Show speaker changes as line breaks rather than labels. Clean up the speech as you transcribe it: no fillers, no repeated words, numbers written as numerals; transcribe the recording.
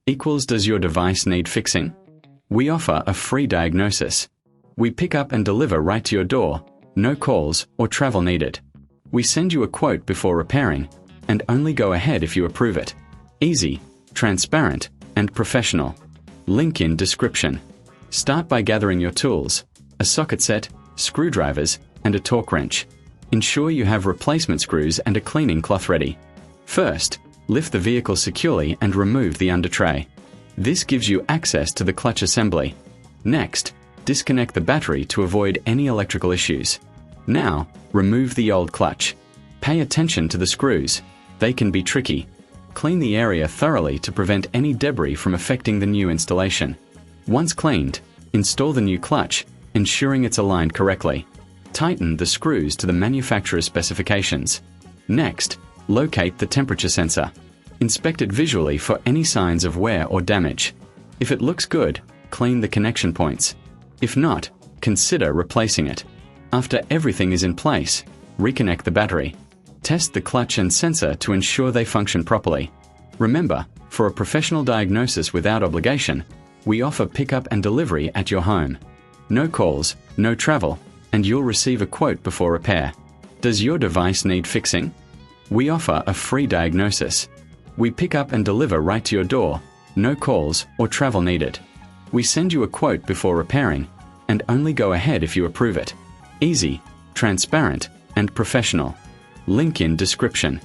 equals does your device need fixing? We offer a free diagnosis. We pick up and deliver right to your door, no calls or travel needed. We send you a quote before repairing, and only go ahead if you approve it. Easy, transparent, and professional. Link in description. Start by gathering your tools, a socket set, screwdrivers, and a torque wrench. Ensure you have replacement screws and a cleaning cloth ready. First, lift the vehicle securely and remove the under tray. This gives you access to the clutch assembly. Next, disconnect the battery to avoid any electrical issues. Now, remove the old clutch. Pay attention to the screws. They can be tricky. Clean the area thoroughly to prevent any debris from affecting the new installation. Once cleaned, install the new clutch, ensuring it's aligned correctly. Tighten the screws to the manufacturer's specifications. Next, locate the temperature sensor. Inspect it visually for any signs of wear or damage. If it looks good, clean the connection points. If not, consider replacing it. After everything is in place, reconnect the battery. Test the clutch and sensor to ensure they function properly. Remember, for a professional diagnosis without obligation, we offer pickup and delivery at your home. No calls, no travel, and you'll receive a quote before repair. Does your device need fixing? We offer a free diagnosis. We pick up and deliver right to your door, no calls or travel needed. We send you a quote before repairing, and only go ahead if you approve it. Easy, transparent, and professional. Link in description.